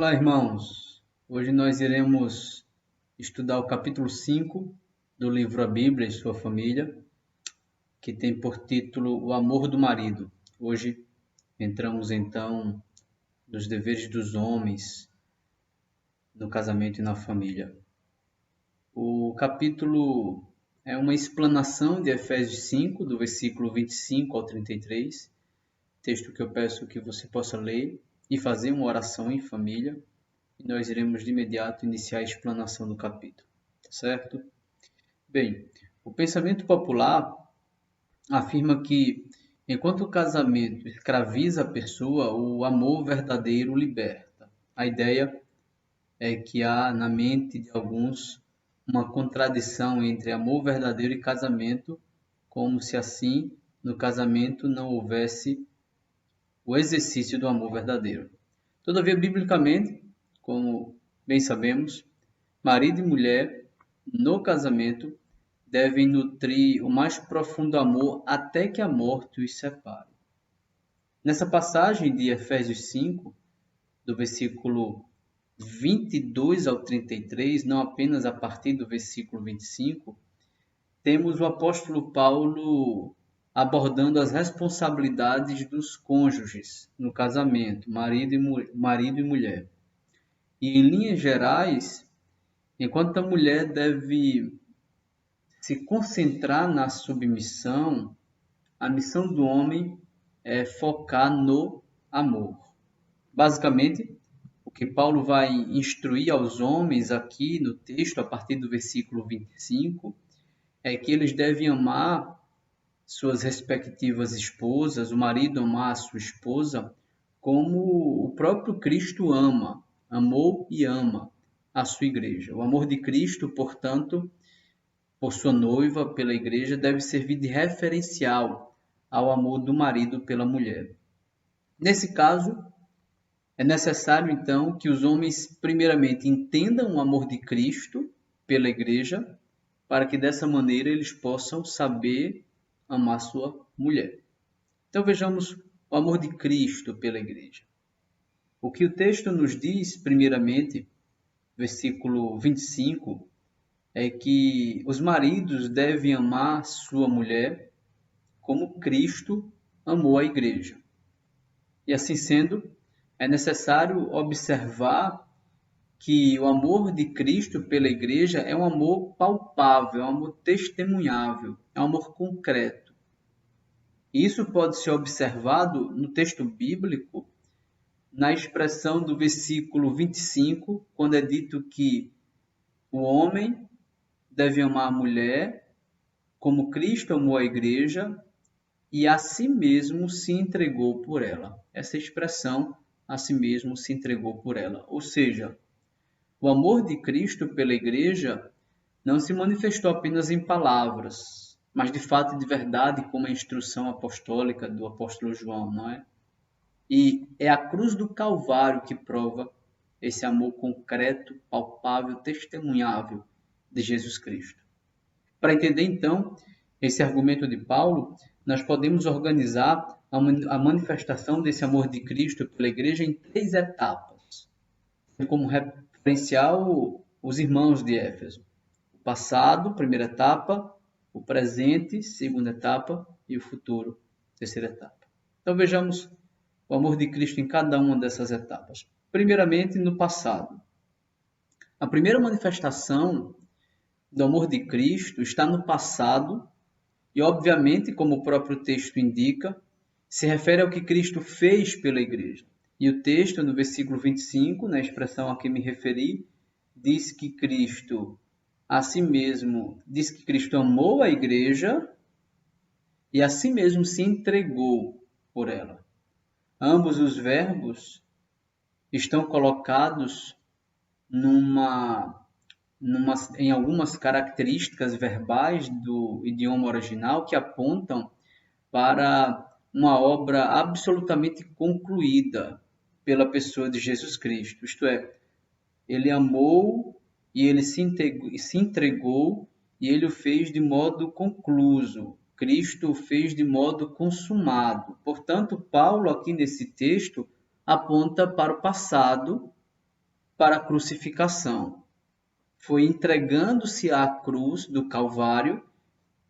Olá, irmãos. Hoje nós iremos estudar o capítulo 5 do livro A Bíblia e Sua Família, que tem por título O Amor do Marido. Hoje entramos então nos deveres dos homens no casamento e na família. O capítulo é uma explanação de Efésios 5, do versículo 25 ao 33, texto que eu peço que você possa ler e fazer uma oração em família. E nós iremos de imediato iniciar a explanação do capítulo, tá certo? Bem, o pensamento popular afirma que, enquanto o casamento escraviza a pessoa, o amor verdadeiro liberta. A ideia é que há na mente de alguns uma contradição entre amor verdadeiro e casamento, como se assim, no casamento, não houvesse o exercício do amor verdadeiro. Todavia, biblicamente, como bem sabemos, marido e mulher, no casamento, devem nutrir o mais profundo amor até que a morte os separe. Nessa passagem de Efésios 5, do versículo 22 ao 33, não apenas a partir do versículo 25, temos o apóstolo Paulo abordando as responsabilidades dos cônjuges no casamento, marido e mulher. E, em linhas gerais, enquanto a mulher deve se concentrar na submissão, a missão do homem é focar no amor. Basicamente, o que Paulo vai instruir aos homens aqui no texto, a partir do versículo 25, é que eles devem amar suas respectivas esposas, o marido amar a sua esposa, como o próprio Cristo amou e ama a sua igreja. O amor de Cristo, portanto, por sua noiva, pela igreja, deve servir de referencial ao amor do marido pela mulher. Nesse caso, é necessário, então, que os homens, primeiramente, entendam o amor de Cristo pela igreja, para que dessa maneira eles possam saber amar sua mulher. Então vejamos o amor de Cristo pela igreja. O que o texto nos diz, primeiramente, versículo 25, é que os maridos devem amar sua mulher como Cristo amou a igreja. E assim sendo, é necessário observar que o amor de Cristo pela igreja é um amor palpável, é um amor testemunhável, é um amor concreto. Isso pode ser observado no texto bíblico, na expressão do versículo 25, quando é dito que o homem deve amar a mulher como Cristo amou a igreja e a si mesmo se entregou por ela. Essa expressão, a si mesmo se entregou por ela. Ou seja, o amor de Cristo pela igreja não se manifestou apenas em palavras, mas de fato e de verdade, como a instrução apostólica do apóstolo João, não é? E é a cruz do Calvário que prova esse amor concreto, palpável, testemunhável de Jesus Cristo. Para entender, então, esse argumento de Paulo, nós podemos organizar a manifestação desse amor de Cristo pela igreja em 3 etapas. Como referencial, os irmãos de Éfeso. O passado, primeira etapa, o presente, segunda etapa, e o futuro, terceira etapa. Então vejamos o amor de Cristo em cada uma dessas etapas. Primeiramente, no passado. A primeira manifestação do amor de Cristo está no passado e, obviamente, como o próprio texto indica, se refere ao que Cristo fez pela igreja. E o texto, no versículo 25, na expressão a que me referi, diz que Cristo, a si mesmo, diz que Cristo amou a igreja e a si mesmo se entregou por ela. Ambos os verbos estão colocados em algumas características verbais do idioma original que apontam para uma obra absolutamente concluída pela pessoa de Jesus Cristo. Isto é, ele amou e ele se entregou e ele o fez de modo concluso. Cristo o fez de modo consumado. Portanto, Paulo, aqui nesse texto, aponta para o passado para a crucificação. Foi entregando-se à cruz do Calvário,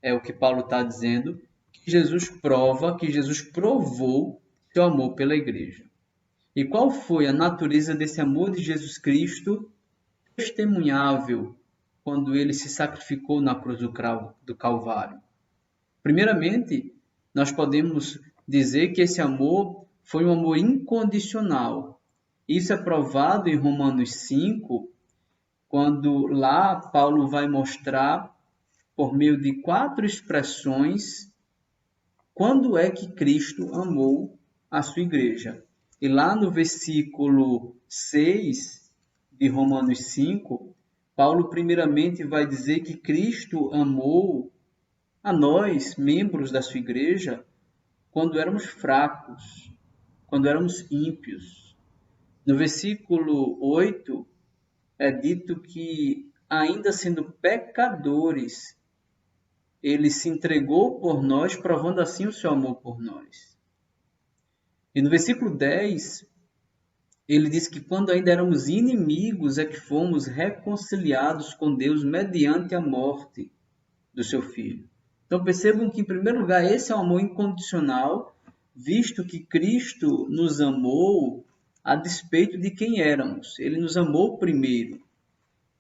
é o que Paulo está dizendo, que Jesus provou seu amor pela igreja. E qual foi a natureza desse amor de Jesus Cristo, testemunhável, quando ele se sacrificou na cruz do Calvário? Primeiramente, nós podemos dizer que esse amor foi um amor incondicional. Isso é provado em Romanos 5, quando lá Paulo vai mostrar, por meio de 4 expressões, quando é que Cristo amou a sua igreja. E lá no versículo 6 de Romanos 5, Paulo primeiramente vai dizer que Cristo amou a nós, membros da sua igreja, quando éramos fracos, quando éramos ímpios. No versículo 8, é dito que, ainda sendo pecadores, ele se entregou por nós, provando assim o seu amor por nós. E no versículo 10, ele diz que quando ainda éramos inimigos é que fomos reconciliados com Deus mediante a morte do seu Filho. Então percebam que, em primeiro lugar, esse é um amor incondicional, visto que Cristo nos amou a despeito de quem éramos. Ele nos amou primeiro.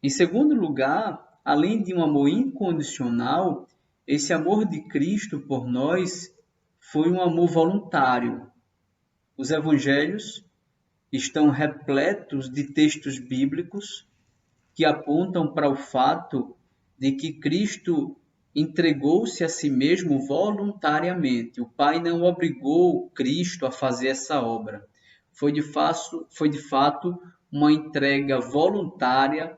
Em segundo lugar, além de um amor incondicional, esse amor de Cristo por nós foi um amor voluntário. Os evangelhos estão repletos de textos bíblicos que apontam para o fato de que Cristo entregou-se a si mesmo voluntariamente. O Pai não obrigou Cristo a fazer essa obra. Foi de fato uma entrega voluntária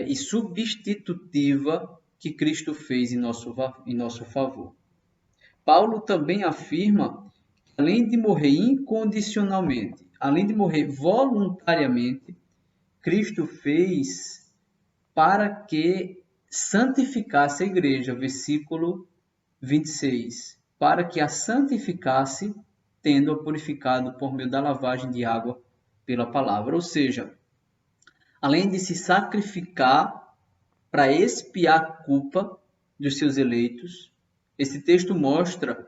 e substitutiva que Cristo fez em nosso favor. Paulo também afirma que, além de morrer incondicionalmente, além de morrer voluntariamente, Cristo fez para que santificasse a igreja, versículo 26, para que a santificasse, tendo-a purificado por meio da lavagem de água pela palavra. Ou seja, além de se sacrificar para expiar a culpa dos seus eleitos, esse texto mostra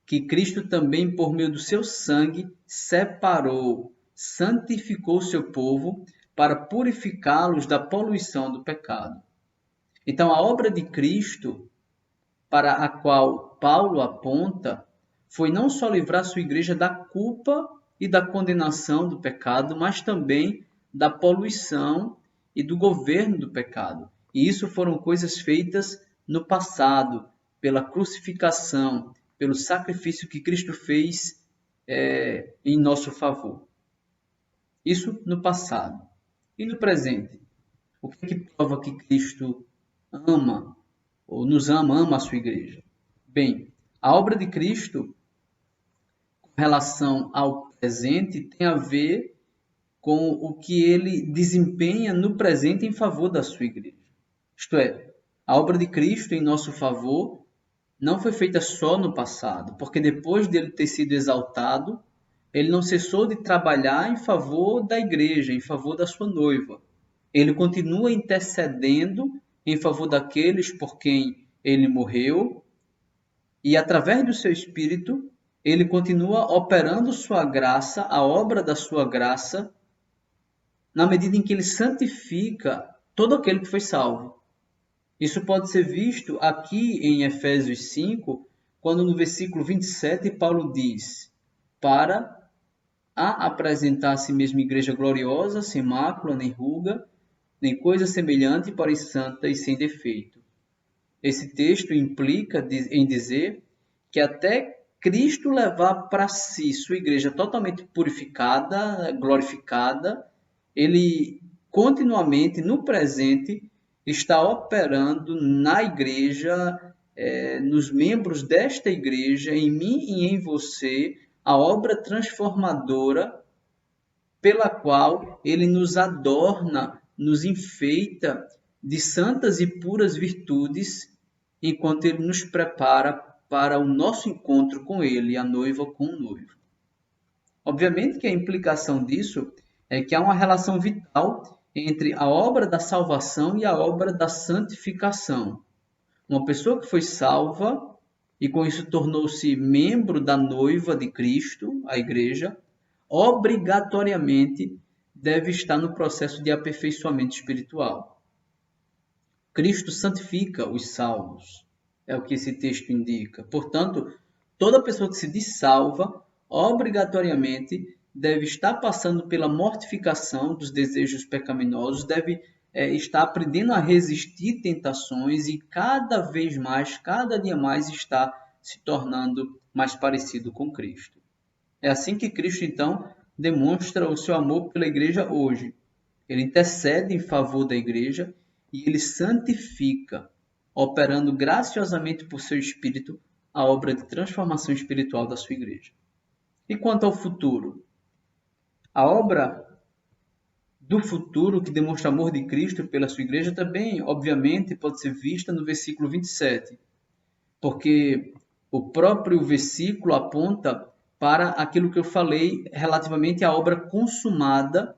que Cristo também, por meio do seu sangue, separou, santificou o seu povo para purificá-los da poluição do pecado. Então, a obra de Cristo, para a qual Paulo aponta, foi não só livrar sua igreja da culpa e da condenação do pecado, mas também da poluição e do governo do pecado. E isso foram coisas feitas no passado, pela crucificação, pelo sacrifício que Cristo fez em nosso favor. Isso no passado. E no presente? O que prova que Cristo ama, ou nos ama a sua igreja? Bem, a obra de Cristo, com relação ao presente, tem a ver com o que ele desempenha no presente em favor da sua igreja. Isto é, a obra de Cristo em nosso favor não foi feita só no passado, porque depois dele ter sido exaltado, ele não cessou de trabalhar em favor da igreja, em favor da sua noiva. Ele continua intercedendo em favor daqueles por quem ele morreu, e através do seu Espírito, ele continua operando sua graça, a obra da sua graça, na medida em que ele santifica todo aquele que foi salvo. Isso pode ser visto aqui em Efésios 5, quando no versículo 27 Paulo diz: para apresentar a si mesmo igreja gloriosa, sem mácula, nem ruga, nem coisa semelhante, porém santa e sem defeito. Esse texto implica em dizer que até Cristo levar para si sua igreja totalmente purificada, glorificada, ele continuamente, no presente, está operando na igreja, nos membros desta igreja, em mim e em você, a obra transformadora pela qual ele nos adorna, nos enfeita de santas e puras virtudes, enquanto ele nos prepara para o nosso encontro com ele, a noiva com o noivo. Obviamente que a implicação disso é que há uma relação vital entre a obra da salvação e a obra da santificação. Uma pessoa que foi salva e com isso tornou-se membro da noiva de Cristo, a igreja, obrigatoriamente deve estar no processo de aperfeiçoamento espiritual. Cristo santifica os salvos, é o que esse texto indica. Portanto, toda pessoa que se diz salva, obrigatoriamente deve estar passando pela mortificação dos desejos pecaminosos, deve estar aprendendo a resistir tentações e cada vez mais, cada dia mais, está se tornando mais parecido com Cristo. É assim que Cristo, então, demonstra o seu amor pela igreja hoje. Ele intercede em favor da igreja e ele santifica, operando graciosamente por seu Espírito a obra de transformação espiritual da sua igreja. E quanto ao futuro? A obra do futuro que demonstra o amor de Cristo pela sua igreja também, obviamente, pode ser vista no versículo 27, porque o próprio versículo aponta para aquilo que eu falei relativamente à obra consumada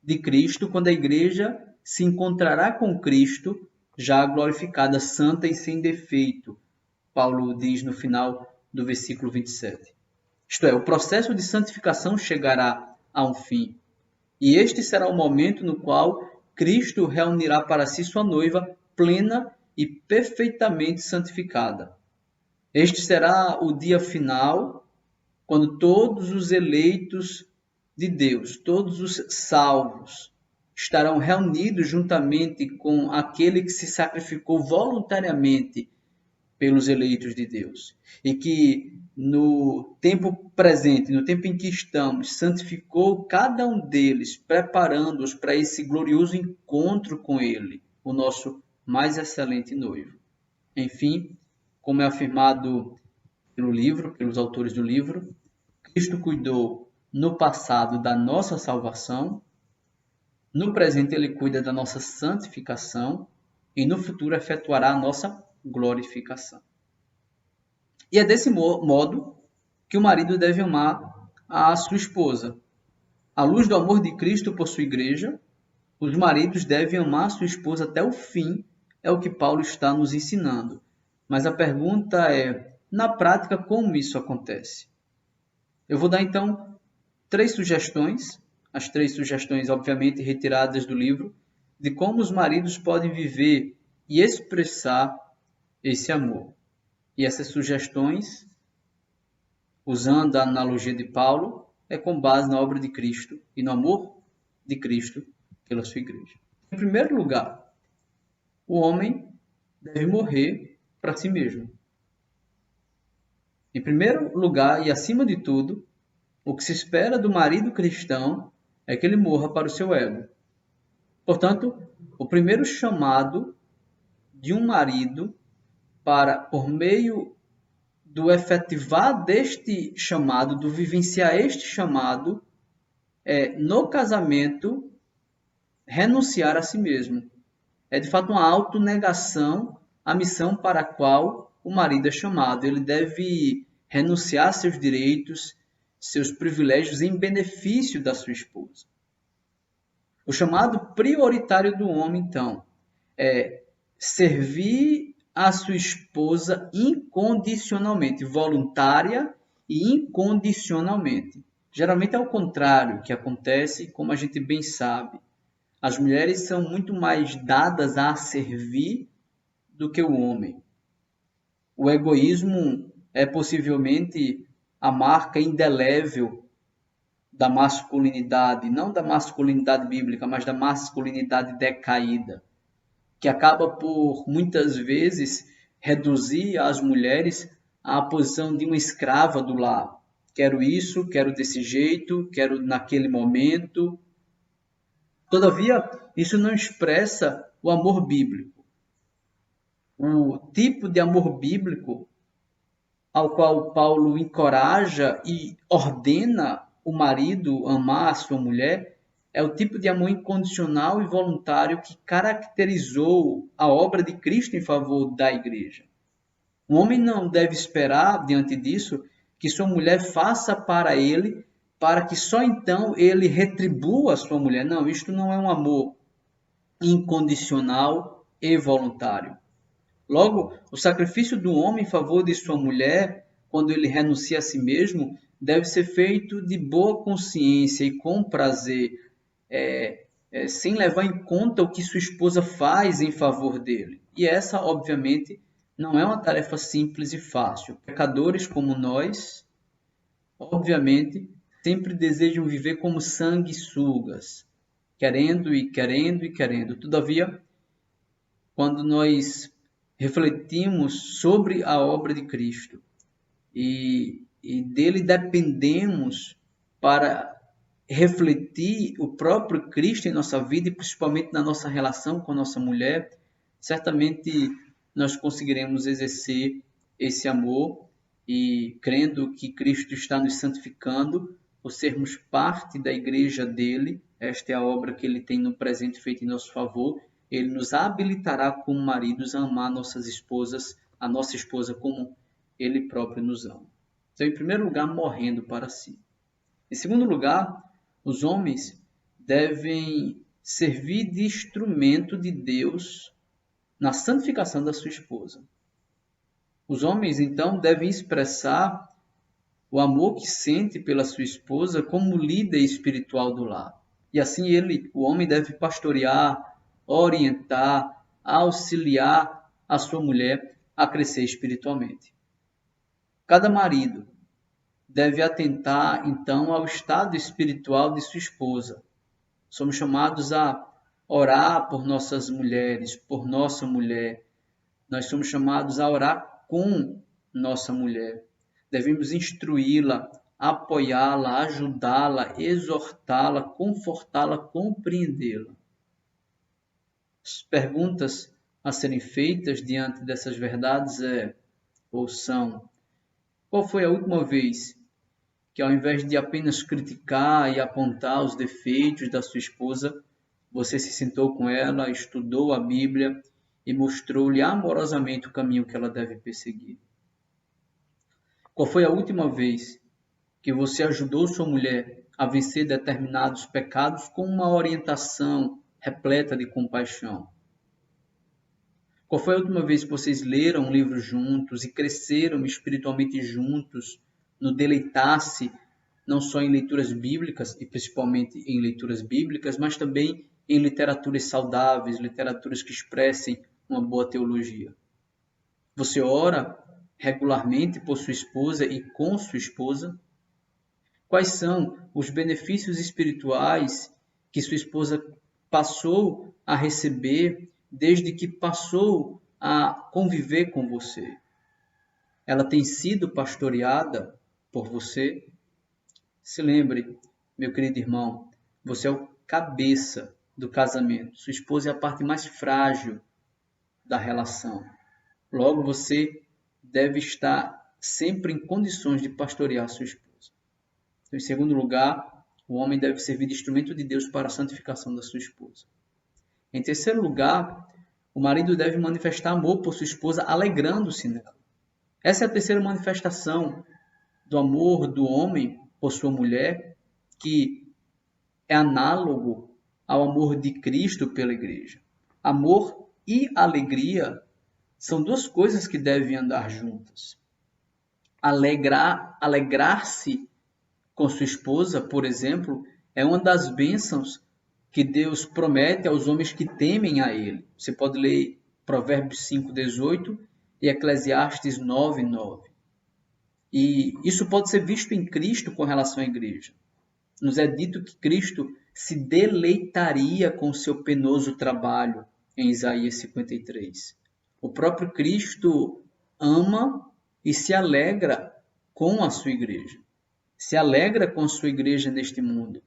de Cristo, quando a igreja se encontrará com Cristo, já glorificada, santa e sem defeito. Paulo diz no final do versículo 27. Isto é, o processo de santificação chegará a um fim. E este será o momento no qual Cristo reunirá para si sua noiva plena e perfeitamente santificada. Este será o dia final, quando todos os eleitos de Deus, todos os salvos, estarão reunidos juntamente com aquele que se sacrificou voluntariamente pelos eleitos de Deus. E que no tempo presente, no tempo em que estamos, santificou cada um deles, preparando-os para esse glorioso encontro com Ele, o nosso mais excelente noivo. Enfim, como é afirmado pelo livro, pelos autores do livro, Cristo cuidou no passado da nossa salvação, no presente Ele cuida da nossa santificação e no futuro efetuará a nossa glorificação. E é desse modo que o marido deve amar a sua esposa. À luz do amor de Cristo por sua igreja, os maridos devem amar a sua esposa até o fim, é o que Paulo está nos ensinando. Mas a pergunta é, na prática, como isso acontece? Eu vou dar, então, 3 sugestões, as 3 sugestões, obviamente, retiradas do livro, de como os maridos podem viver e expressar esse amor. E essas sugestões, usando a analogia de Paulo, é com base na obra de Cristo e no amor de Cristo pela sua igreja. Em primeiro lugar, o homem deve morrer para si mesmo. Em primeiro lugar e acima de tudo, o que se espera do marido cristão é que ele morra para o seu ego. Portanto, o primeiro chamado de um marido para, por meio do efetivar deste chamado, do vivenciar este chamado, é, no casamento, renunciar a si mesmo. É, de fato, uma autonegação à missão para a qual o marido é chamado. Ele deve renunciar a seus direitos, seus privilégios em benefício da sua esposa. O chamado prioritário do homem, então, é servir a sua esposa incondicionalmente, voluntária e incondicionalmente. Geralmente é o contrário que acontece, como a gente bem sabe. As mulheres são muito mais dadas a servir do que o homem. O egoísmo é possivelmente a marca indelével da masculinidade, não da masculinidade bíblica, mas da masculinidade decaída, que acaba por, muitas vezes, reduzir as mulheres à posição de uma escrava do lar. Quero isso, quero desse jeito, quero naquele momento. Todavia, isso não expressa o amor bíblico. O tipo de amor bíblico ao qual Paulo encoraja e ordena o marido amar a sua mulher é o tipo de amor incondicional e voluntário que caracterizou a obra de Cristo em favor da igreja. O homem não deve esperar, diante disso, que sua mulher faça para ele para que só então ele retribua a sua mulher. Não, isto não é um amor incondicional e voluntário. Logo, o sacrifício do homem em favor de sua mulher, quando ele renuncia a si mesmo, deve ser feito de boa consciência e com prazer, sem levar em conta o que sua esposa faz em favor dele. E essa, obviamente, não é uma tarefa simples e fácil. Pecadores como nós, obviamente, sempre desejam viver como sanguessugas, querendo e querendo e querendo. Todavia, quando nós refletimos sobre a obra de Cristo e dele dependemos para refletir o próprio Cristo em nossa vida e principalmente na nossa relação com a nossa mulher, certamente nós conseguiremos exercer esse amor e crendo que Cristo está nos santificando por sermos parte da igreja dele. Esta é a obra que ele tem no presente feito em nosso favor. Ele nos habilitará como maridos a amar nossas esposas, a nossa esposa como ele próprio nos ama. Então, em primeiro lugar, morrendo para si. Em segundo lugar, os homens devem servir de instrumento de Deus na santificação da sua esposa. Os homens, então, devem expressar o amor que sente pela sua esposa como líder espiritual do lar. E assim o homem deve pastorear, orientar, auxiliar a sua mulher a crescer espiritualmente. Cada marido deve atentar, então, ao estado espiritual de sua esposa. Somos chamados a orar por nossas mulheres, por nossa mulher. Nós somos chamados a orar com nossa mulher. Devemos instruí-la, apoiá-la, ajudá-la, exortá-la, confortá-la, compreendê-la. As perguntas a serem feitas diante dessas verdades são: qual foi a última vez que, ao invés de apenas criticar e apontar os defeitos da sua esposa, você se sentou com ela, estudou a Bíblia e mostrou-lhe amorosamente o caminho que ela deve perseguir? Qual foi a última vez que você ajudou sua mulher a vencer determinados pecados com uma orientação repleta de compaixão? Qual foi a última vez que vocês leram um livro juntos e cresceram espiritualmente juntos no deleitar-se não só em leituras bíblicas, e principalmente em leituras bíblicas, mas também em literaturas saudáveis, literaturas que expressem uma boa teologia? Você ora regularmente por sua esposa e com sua esposa? Quais são os benefícios espirituais que sua esposa passou a receber desde que passou a conviver com você? Ela tem sido pastoreada por você? Se lembre, meu querido irmão, você é o cabeça do casamento. Sua esposa é a parte mais frágil da relação. Logo, você deve estar sempre em condições de pastorear sua esposa. Então, em segundo lugar, o homem deve servir de instrumento de Deus para a santificação da sua esposa. Em terceiro lugar, o marido deve manifestar amor por sua esposa, alegrando-se nela. Essa é a terceira manifestação do amor do homem por sua mulher, que é análogo ao amor de Cristo pela igreja. Amor e alegria são duas coisas que devem andar juntas. Alegrar-se com sua esposa, por exemplo, é uma das bênçãos que Deus promete aos homens que temem a Ele. Você pode ler Provérbios 5:18 e Eclesiastes 9:9. E isso pode ser visto em Cristo com relação à igreja. Nos é dito que Cristo se deleitaria com o seu penoso trabalho, em Isaías 53. O próprio Cristo ama e se alegra com a sua igreja. Se alegra com a sua igreja neste mundo.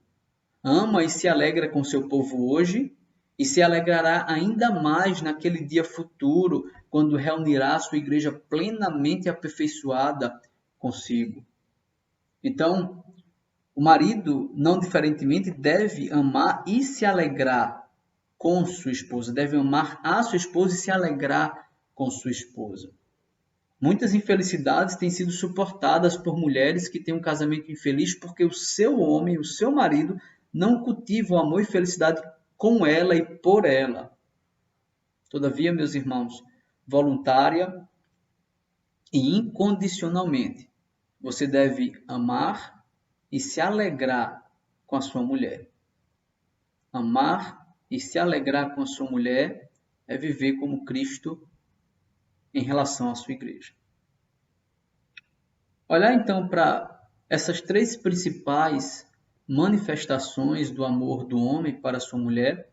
Ama e se alegra com seu povo hoje e se alegrará ainda mais naquele dia futuro, quando reunirá a sua igreja plenamente aperfeiçoada consigo. Então, o marido, não diferentemente, deve amar e se alegrar com sua esposa. Deve amar a sua esposa e se alegrar com sua esposa. Muitas infelicidades têm sido suportadas por mulheres que têm um casamento infeliz porque o seu homem, o seu marido, não cultiva o amor e felicidade com ela e por ela. Todavia, meus irmãos, voluntária e incondicionalmente, você deve amar e se alegrar com a sua mulher. Amar e se alegrar com a sua mulher é viver como Cristo em relação à sua igreja. Olhar então para essas três principais manifestações do amor do homem para a sua mulher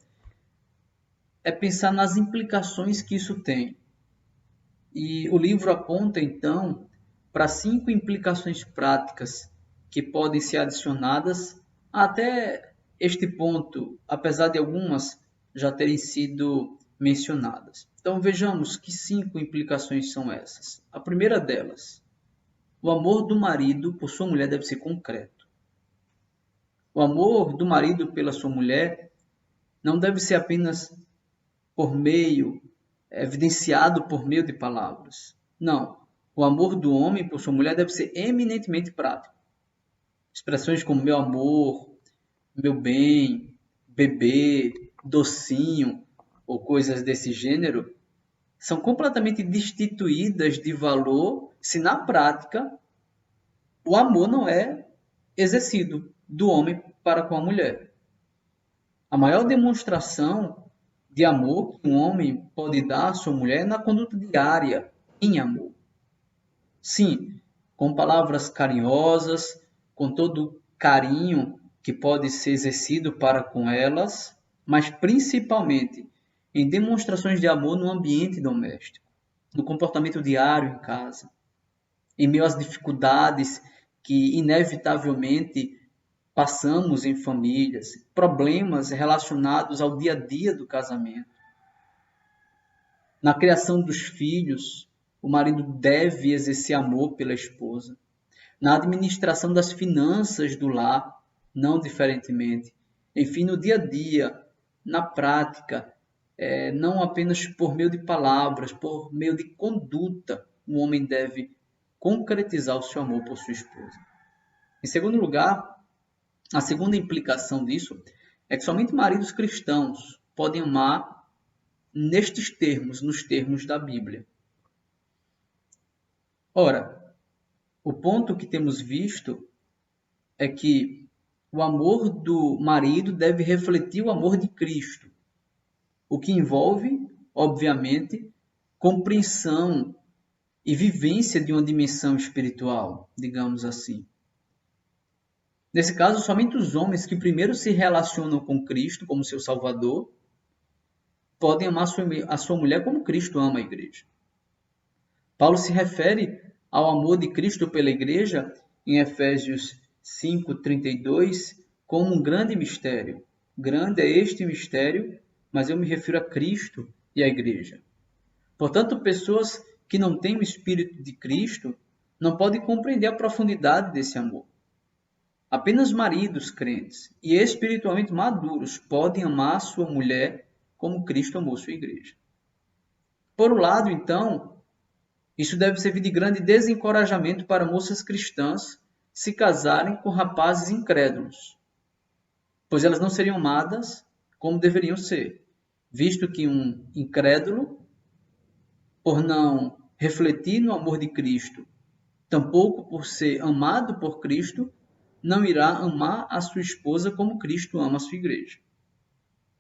é pensar nas implicações que isso tem. E o livro aponta então para 5 implicações práticas que podem ser adicionadas até este ponto, apesar de algumas já terem sido mencionadas. Então vejamos que 5 implicações são essas. A primeira delas, o amor do marido por sua mulher deve ser concreto. O amor do marido pela sua mulher não deve ser apenas evidenciado por meio de palavras. Não. O amor do homem por sua mulher deve ser eminentemente prático. Expressões como meu amor, meu bem, bebê, docinho ou coisas desse gênero são completamente destituídas de valor se na prática o amor não é exercido do homem para com a mulher. A maior demonstração de amor que um homem pode dar à sua mulher é na conduta diária em amor. Sim, com palavras carinhosas, com todo o carinho que pode ser exercido para com elas, mas principalmente em demonstrações de amor no ambiente doméstico, no comportamento diário em casa, em meio às dificuldades que inevitavelmente passamos em famílias, problemas relacionados ao dia a dia do casamento. Na criação dos filhos, o marido deve exercer amor pela esposa. Na administração das finanças do lar, não diferentemente. Enfim, no dia a dia, na prática, não apenas por meio de palavras, por meio de conduta, o homem deve concretizar o seu amor por sua esposa. Em segundo lugar, a segunda implicação disso é que somente maridos cristãos podem amar nestes termos, nos termos da Bíblia. Ora, o ponto que temos visto é que o amor do marido deve refletir o amor de Cristo, o que envolve, obviamente, compreensão e vivência de uma dimensão espiritual, digamos assim. Nesse caso, somente os homens que primeiro se relacionam com Cristo como seu Salvador podem amar a sua mulher como Cristo ama a igreja. Paulo se refere ao amor de Cristo pela igreja em Efésios 5:32 como um grande mistério. Grande é este mistério, mas eu me refiro a Cristo e à igreja. Portanto, pessoas que não têm o Espírito de Cristo não podem compreender a profundidade desse amor. Apenas maridos crentes e espiritualmente maduros podem amar sua mulher como Cristo amou sua igreja. Por um lado, então, isso deve servir de grande desencorajamento para moças cristãs se casarem com rapazes incrédulos, pois elas não seriam amadas como deveriam ser, visto que um incrédulo, por não refletir no amor de Cristo, tampouco por ser amado por Cristo, não irá amar a sua esposa como Cristo ama a sua igreja.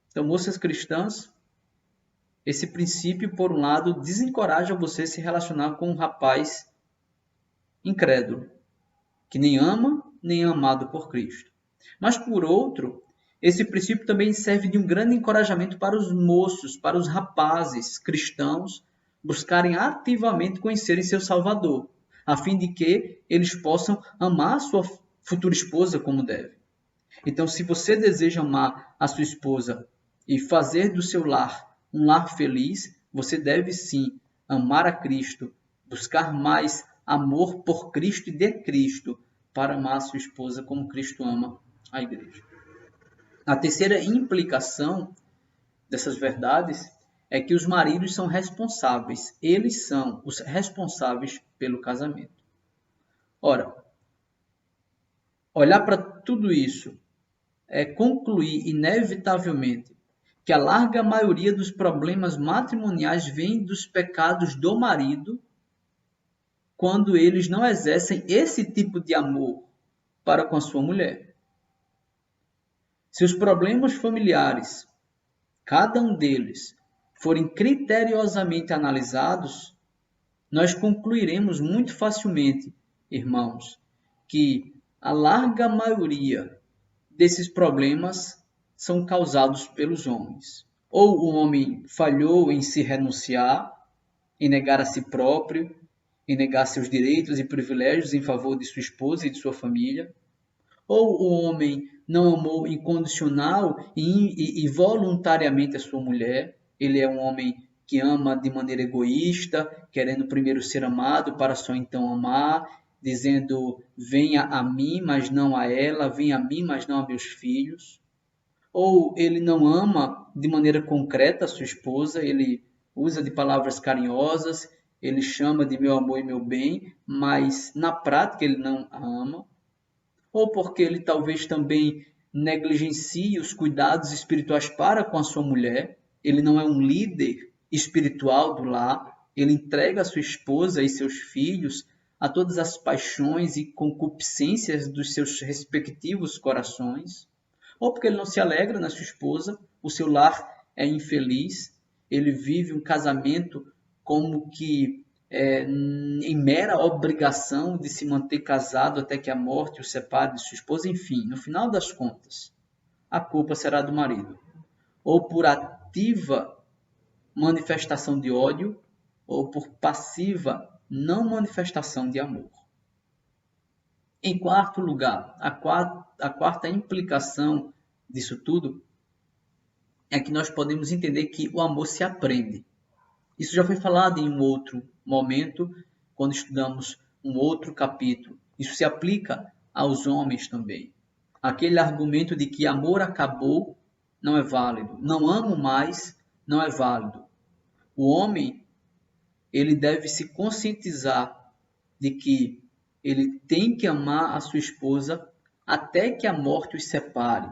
Então, moças cristãs, esse princípio, por um lado, desencoraja você a se relacionar com um rapaz incrédulo, que nem ama, nem é amado por Cristo. Mas, por outro, esse princípio também serve de um grande encorajamento para os moços, para os rapazes cristãos, buscarem ativamente conhecerem seu Salvador, a fim de que eles possam amar a sua futura esposa como deve. Então, se você deseja amar a sua esposa e fazer do seu lar um lar feliz, você deve sim amar a Cristo, buscar mais amor por Cristo e de Cristo para amar a sua esposa como Cristo ama a igreja. A terceira implicação dessas verdades é que os maridos são responsáveis, eles são os responsáveis pelo casamento. Ora, olhar para tudo isso é concluir inevitavelmente que a larga maioria dos problemas matrimoniais vem dos pecados do marido quando eles não exercem esse tipo de amor para com a sua mulher. Se os problemas familiares, cada um deles, forem criteriosamente analisados, nós concluiremos muito facilmente, irmãos, que a larga maioria desses problemas são causados pelos homens. Ou o homem falhou em se renunciar, em negar a si próprio, em negar seus direitos e privilégios em favor de sua esposa e de sua família. Ou o homem não amou incondicional e voluntariamente a sua mulher. Ele é um homem que ama de maneira egoísta, querendo primeiro ser amado para só então amar, dizendo: venha a mim, mas não a ela, venha a mim, mas não a meus filhos. Ou ele não ama de maneira concreta a sua esposa, ele usa de palavras carinhosas, ele chama de meu amor e meu bem, mas na prática ele não a ama. Ou porque ele talvez também negligencie os cuidados espirituais para com a sua mulher, ele não é um líder espiritual do lar, ele entrega a sua esposa e seus filhos a todas as paixões e concupiscências dos seus respectivos corações, ou porque ele não se alegra na sua esposa, o seu lar é infeliz, ele vive um casamento como que em mera obrigação de se manter casado até que a morte o separe de sua esposa. Enfim, no final das contas, a culpa será do marido, ou por ativa manifestação de ódio, ou por passiva não manifestação de amor. Em quarto lugar, a quarta implicação disso tudo é que nós podemos entender que o amor se aprende. Isso já foi falado em um outro momento, quando estudamos um outro capítulo. Isso se aplica aos homens também. Aquele argumento de que amor acabou não é válido. Não amo mais não é válido. O homem, ele deve se conscientizar de que ele tem que amar a sua esposa até que a morte os separe.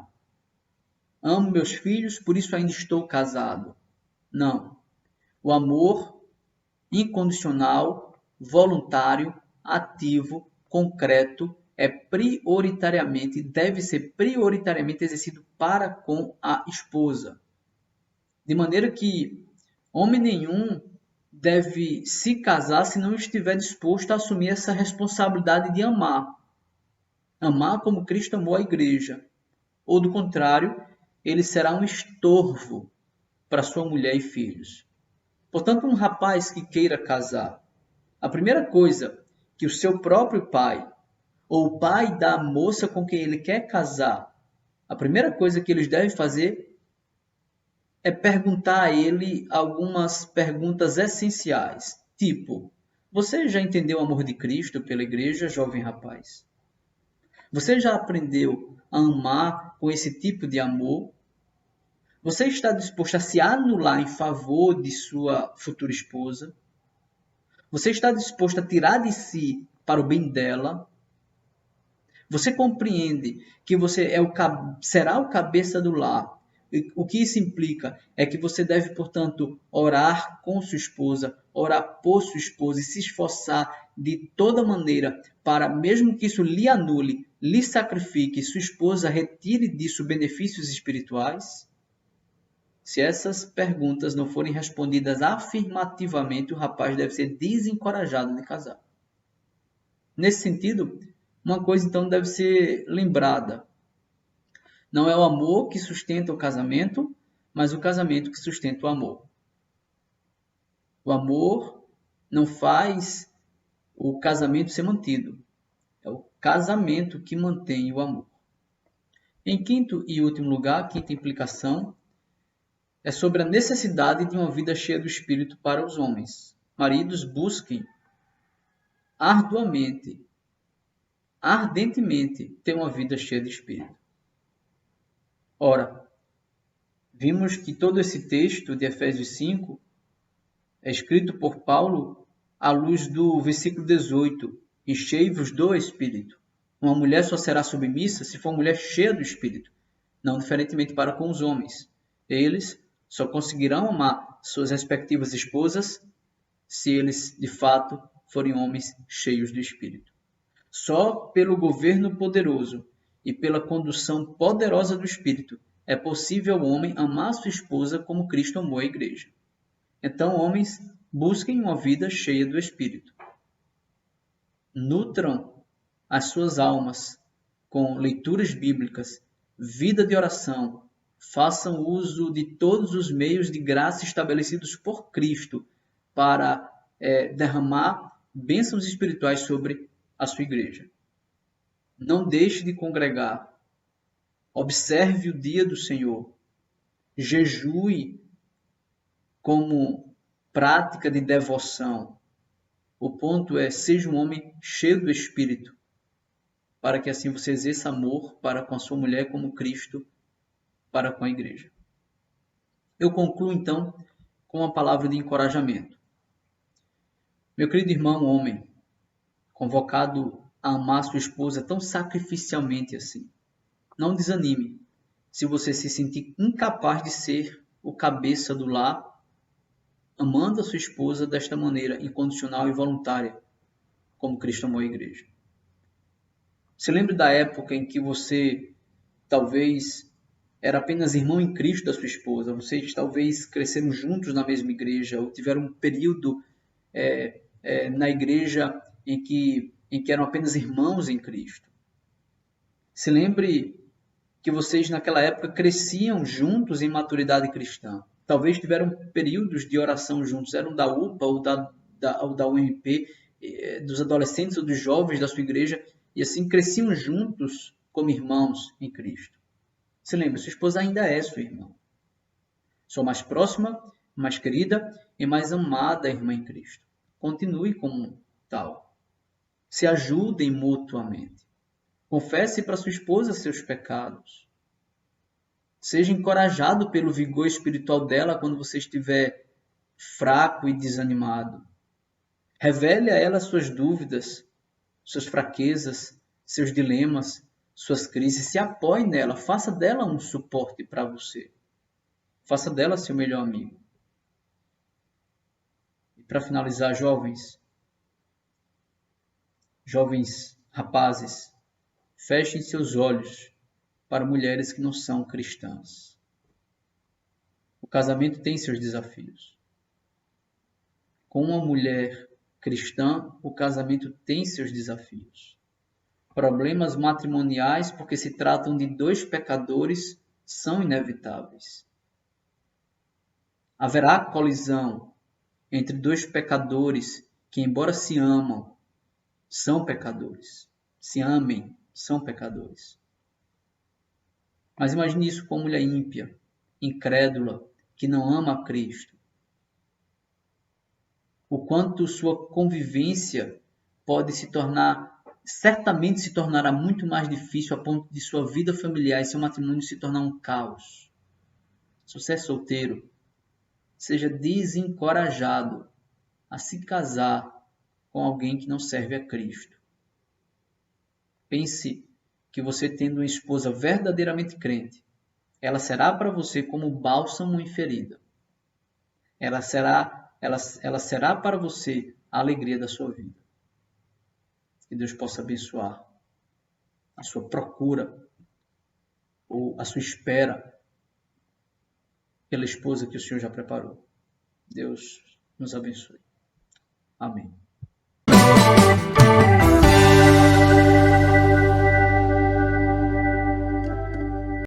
Amo meus filhos, por isso ainda estou casado. Não. O amor incondicional, voluntário, ativo, concreto, deve ser prioritariamente exercido para com a esposa. De maneira que homem nenhum deve se casar se não estiver disposto a assumir essa responsabilidade de amar. Amar como Cristo amou a igreja. Ou do contrário, ele será um estorvo para sua mulher e filhos. Portanto, um rapaz que queira casar, a primeira coisa que o seu próprio pai, ou o pai da moça com quem ele quer casar, a primeira coisa que eles devem fazer é perguntar a ele algumas perguntas essenciais, tipo: você já entendeu o amor de Cristo pela igreja, jovem rapaz? Você já aprendeu a amar com esse tipo de amor? Você está disposto a se anular em favor de sua futura esposa? Você está disposto a tirar de si para o bem dela? Você compreende que você será o cabeça do lar? O que isso implica é que você deve, portanto, orar com sua esposa, orar por sua esposa e se esforçar de toda maneira para, mesmo que isso lhe anule, lhe sacrifique, sua esposa retire disso benefícios espirituais? Se essas perguntas não forem respondidas afirmativamente, o rapaz deve ser desencorajado de casar. Nesse sentido, uma coisa então deve ser lembrada. Não é o amor que sustenta o casamento, mas o casamento que sustenta o amor. O amor não faz o casamento ser mantido. É o casamento que mantém o amor. Em quinto e último lugar, quinta implicação, é sobre a necessidade de uma vida cheia do Espírito para os homens. Maridos, busquem ardentemente ter uma vida cheia de Espírito. Ora, Vimos que todo esse texto de Efésios 5 é escrito por Paulo à luz do versículo 18: enchei-vos do Espírito. Uma mulher só será submissa se for uma mulher cheia do Espírito, não diferentemente para com os homens. Eles só conseguirão amar suas respectivas esposas se eles, de fato, forem homens cheios do Espírito. Só pelo governo poderoso e pela condução poderosa do Espírito é possível ao homem amar sua esposa como Cristo amou a igreja. Então, homens, busquem uma vida cheia do Espírito. Nutram as suas almas com leituras bíblicas, vida de oração, façam uso de todos os meios de graça estabelecidos por Cristo para derramar bênçãos espirituais sobre a sua igreja. Não deixe de congregar. Observe o dia do Senhor. Jejue como prática de devoção. O ponto é, seja um homem cheio do Espírito, para que assim você exerça amor para com a sua mulher como Cristo para com a igreja. Eu concluo então com uma palavra de encorajamento. Meu querido irmão homem, convocado a amar sua esposa tão sacrificialmente assim, não desanime se você se sentir incapaz de ser o cabeça do lar, amando a sua esposa desta maneira incondicional e voluntária, como Cristo amou a igreja. Se lembre da época em que você talvez era apenas irmão em Cristo da sua esposa, vocês talvez cresceram juntos na mesma igreja, ou tiveram um período na igreja em que eram apenas irmãos em Cristo. Se lembre que vocês naquela época cresciam juntos em maturidade cristã. Talvez tiveram períodos de oração juntos, eram da UPA ou da UMP, dos adolescentes ou dos jovens da sua igreja, e assim cresciam juntos como irmãos em Cristo. Se lembre, sua esposa ainda é sua irmã. Sua mais próxima, mais querida e mais amada irmã em Cristo. Continue como tal. Se ajudem mutuamente. Confesse para sua esposa seus pecados. Seja encorajado pelo vigor espiritual dela quando você estiver fraco e desanimado. Revele a ela suas dúvidas, suas fraquezas, seus dilemas, suas crises. Se apoie nela, faça dela um suporte para você. Faça dela seu melhor amigo. E para finalizar, jovens rapazes, fechem seus olhos para mulheres que não são cristãs. O casamento tem seus desafios. Com uma mulher cristã, o casamento tem seus desafios. Problemas matrimoniais, porque se tratam de dois pecadores, são inevitáveis. Haverá colisão entre dois pecadores que, embora se amam, são pecadores. Se amem, são pecadores. Mas imagine isso com uma mulher ímpia, incrédula, que não ama a Cristo. O quanto sua convivência pode certamente se tornará muito mais difícil a ponto de sua vida familiar e seu matrimônio se tornar um caos. Se você é solteiro, seja desencorajado a se casar com alguém que não serve a Cristo. Pense que você tendo uma esposa verdadeiramente crente, ela será para você como bálsamo em ferida. Ela será para você a alegria da sua vida. Que Deus possa abençoar a sua procura ou a sua espera pela esposa que o Senhor já preparou. Deus nos abençoe. Amém.